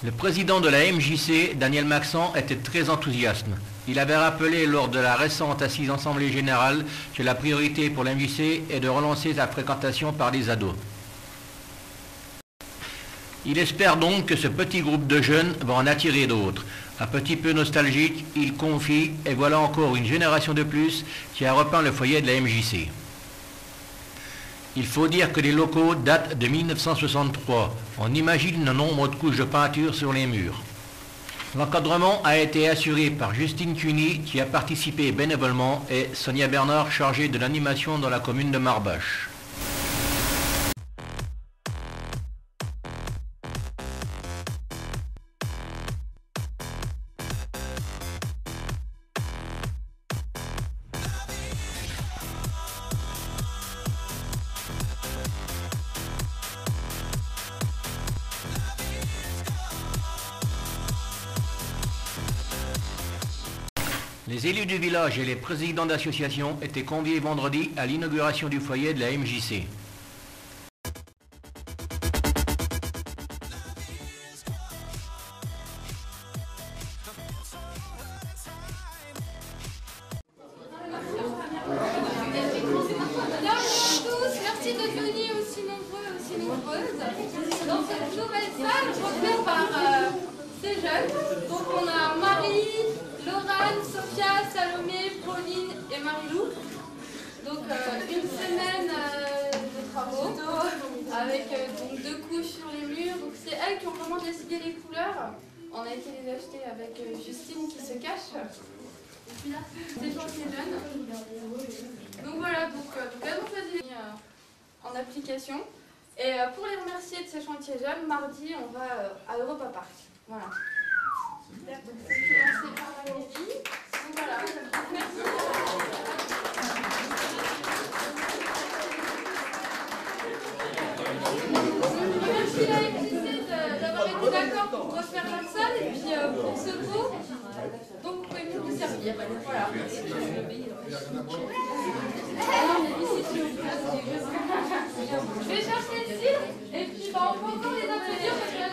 Le président de la MJC, Daniel Maxent, était très enthousiaste. Il avait rappelé lors de la récente assise Assemblée Générale que la priorité pour la MJC est de relancer sa fréquentation par les ados. Il espère donc que ce petit groupe de jeunes va en attirer d'autres. Un petit peu nostalgique, il confie, et voilà encore une génération de plus qui a repeint le foyer de la MJC. Il faut dire que les locaux datent de 1963. On imagine le nombre de couches de peinture sur les murs. L'encadrement a été assuré par Justine Cuny, qui a participé bénévolement, et Sonia Bernard, chargée de l'animation dans la commune de Marbache. Les élus du village et les présidents d'associations étaient conviés vendredi à l'inauguration du foyer de la MJC. Merci d'être venus aussi nombreux, aussi nombreuses dans cette nouvelle salle remplie par ces jeunes. Donc on a Marie, Laurane, Sophia, Salomé, Pauline et Marie-Lou. Donc une semaine de travaux avec donc 2 couches sur les murs. Donc c'est elles qui ont vraiment décidé les couleurs. On a été les acheter avec Justine qui se cache. Et puis là, c'est pour ces jeunes. Donc voilà, donc elles ont choisi en application. Et pour les remercier de ces chantiers jeunes, mardi on va à Europa Park. Voilà. C'est financé par la mairie. Donc voilà. Merci. Merci la MJC d'avoir été d'accord pour refaire la salle et puis pour ce pot. Donc vous pouvez vous servir. Voilà. Je vais chercher le cidre et puis on peut encore les applaudir parce que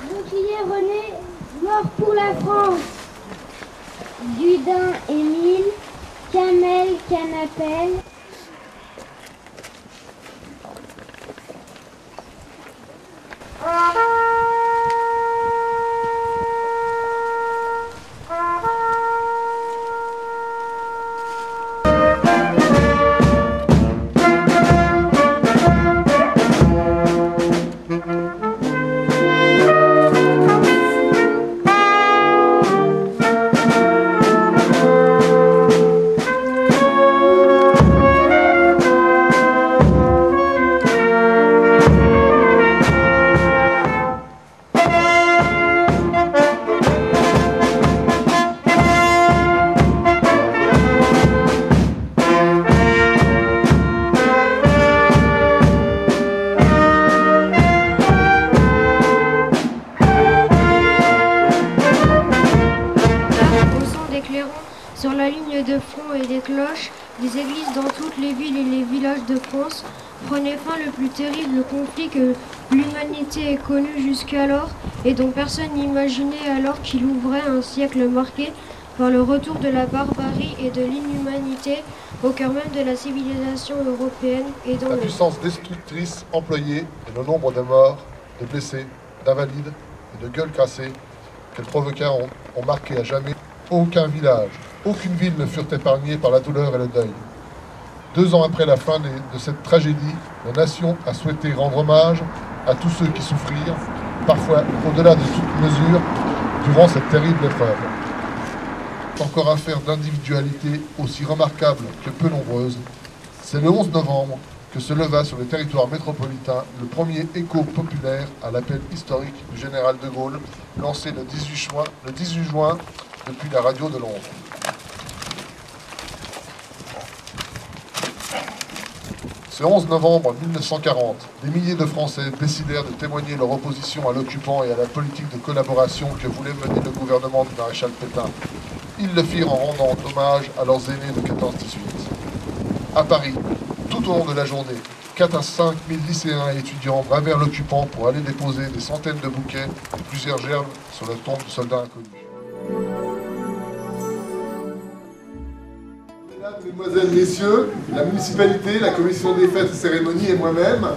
Bouclier René, mort pour la France. Dudin Émile, Camel Canapel. Sur la ligne de front et des cloches, des églises dans toutes les villes et les villages de France, prenait fin le plus terrible conflit que l'humanité ait connu jusqu'alors et dont personne n'imaginait alors qu'il ouvrait un siècle marqué par le retour de la barbarie et de l'inhumanité au cœur même de la civilisation européenne et dont la puissance destructrice employée et le nombre de morts, de blessés, d'invalides et de gueules cassées qu'elles provoquèrent ont marqué à jamais. Aucun village, aucune ville ne furent épargnés par la douleur et le deuil. 2 ans après la fin de cette tragédie, la nation a souhaité rendre hommage à tous ceux qui souffrirent, parfois au-delà de toute mesure, durant cette terrible épreuve. Encore affaire d'individualité aussi remarquable que peu nombreuse, c'est le 11 novembre que se leva sur le territoire métropolitain le premier écho populaire à l'appel historique du général de Gaulle, lancé le 18 juin depuis la radio de Londres. Ce 11 novembre 1940, des milliers de Français décidèrent de témoigner leur opposition à l'occupant et à la politique de collaboration que voulait mener le gouvernement du maréchal Pétain. Ils le firent en rendant hommage à leurs aînés de 14-18. À Paris, tout au long de la journée, 4 à 5 000 lycéens et étudiants bravèrent l'occupant pour aller déposer des centaines de bouquets et plusieurs gerbes sur la tombe de soldats inconnus. Mesdames, Messieurs, la municipalité, la commission des fêtes et cérémonies et moi-même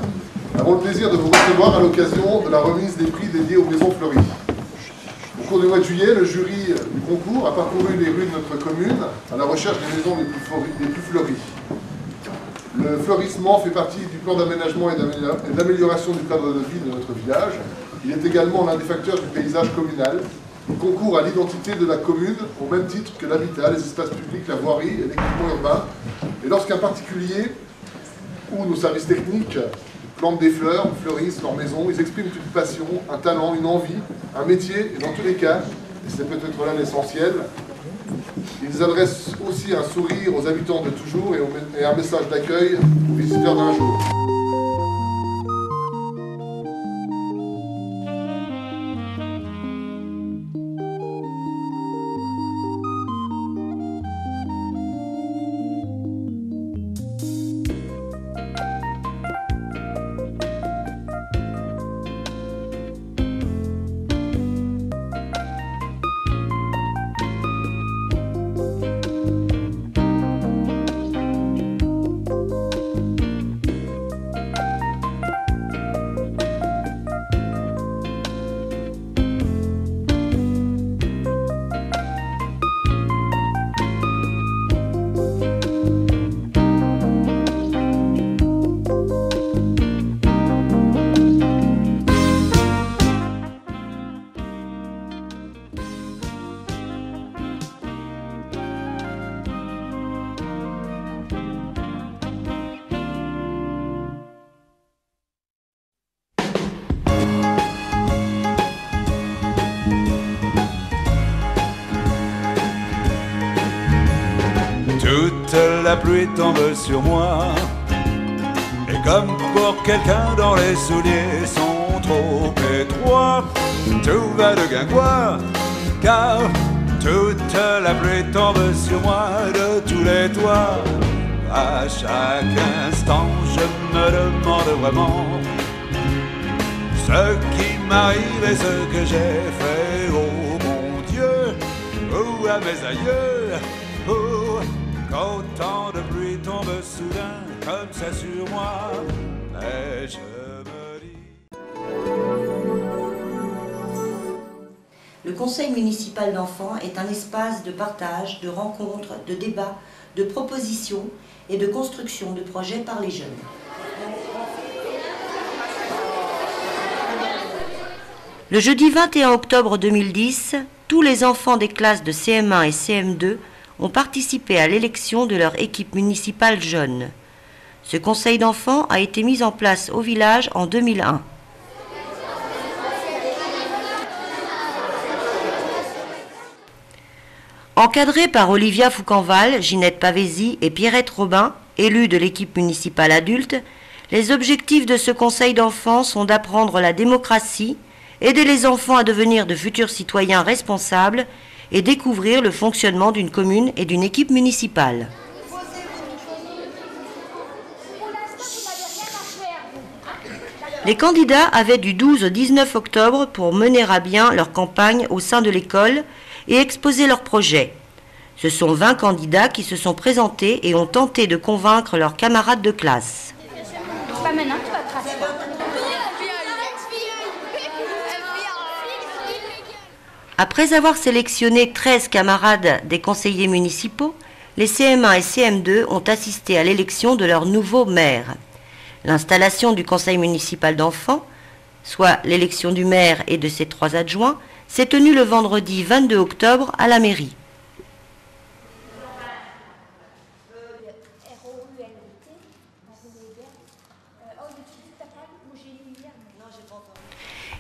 avons le plaisir de vous recevoir à l'occasion de la remise des prix dédiés aux maisons fleuries. Au cours du mois de juillet, le jury du concours a parcouru les rues de notre commune à la recherche des maisons les plus fleuries. Le fleurissement fait partie du plan d'aménagement et d'amélioration du cadre de vie de notre village. Il est également l'un des facteurs du paysage communal. Il concourt à l'identité de la commune au même titre que l'habitat, les espaces publics, la voirie et l'équipement urbain. Et lorsqu'un particulier ou nos services techniques plantent des fleurs, fleurissent leur maison, ils expriment une passion, un talent, une envie, un métier, et dans tous les cas, et c'est peut-être là l'essentiel, ils adressent aussi un sourire aux habitants de toujours et un message d'accueil aux visiteurs d'un jour. Toute la pluie tombe sur moi, et comme pour quelqu'un dont les souliers sont trop étroits, tout va de guingois, car toute la pluie tombe sur moi de tous les toits. À chaque instant je me demande vraiment ce qui m'arrive et ce que j'ai fait. Oh mon Dieu, ou à mes aïeux, quand tant de pluie tombe soudain comme ça sur moi, mais je me dis... Le conseil municipal d'enfants est un espace de partage, de rencontres, de débats, de propositions et de construction de projets par les jeunes. Le jeudi 21 octobre 2010, tous les enfants des classes de CM1 et CM2 ont participé à l'élection de leur équipe municipale jeune. Ce conseil d'enfants a été mis en place au village en 2001. Encadrés par Olivia Foucanval, Ginette Pavesi et Pierrette Robin, élues de l'équipe municipale adulte, les objectifs de ce conseil d'enfants sont d'apprendre la démocratie, aider les enfants à devenir de futurs citoyens responsables et découvrir le fonctionnement d'une commune et d'une équipe municipale. Les candidats avaient du 12 au 19 octobre pour mener à bien leur campagne au sein de l'école et exposer leurs projets. Ce sont 20 candidats qui se sont présentés et ont tenté de convaincre leurs camarades de classe. Pas maintenant, tu vas tracer. Après avoir sélectionné 13 camarades des conseillers municipaux, les CM1 et CM2 ont assisté à l'élection de leur nouveau maire. L'installation du conseil municipal d'enfants, soit l'élection du maire et de ses 3 adjoints, s'est tenue le vendredi 22 octobre à la mairie.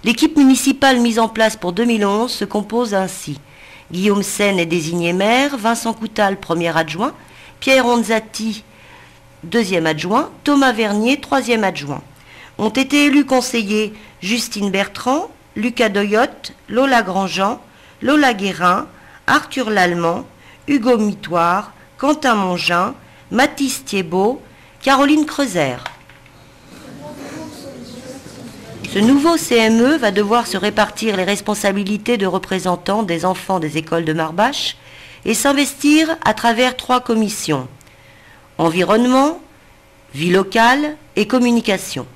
L'équipe municipale mise en place pour 2011 se compose ainsi. Guillaume Seine est désigné maire, Vincent Coutal, premier adjoint, Pierre Onzati, deuxième adjoint, Thomas Vernier, troisième adjoint. Ont été élus conseillers Justine Bertrand, Lucas Doyotte, Lola Grandjean, Lola Guérin, Arthur Lallemand, Hugo Mitoire, Quentin Mongin, Mathis Thiebaud, Caroline Creuser. Ce nouveau CME va devoir se répartir les responsabilités de représentants des enfants des écoles de Marbache et s'investir à travers 3 commissions: environnement, vie locale et communication.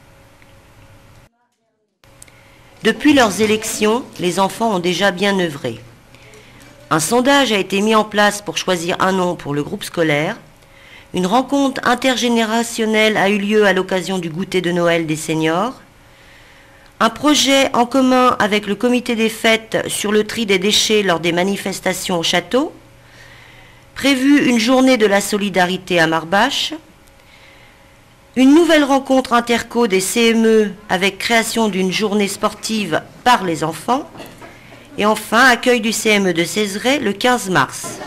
Depuis leurs élections, les enfants ont déjà bien œuvré. Un sondage a été mis en place pour choisir un nom pour le groupe scolaire. Une rencontre intergénérationnelle a eu lieu à l'occasion du goûter de Noël des seniors. Un projet en commun avec le comité des fêtes sur le tri des déchets lors des manifestations au château. Prévu une journée de la solidarité à Marbache. Une nouvelle rencontre interco des CME avec création d'une journée sportive par les enfants. Et enfin, accueil du CME de Cézeret le 15 mars.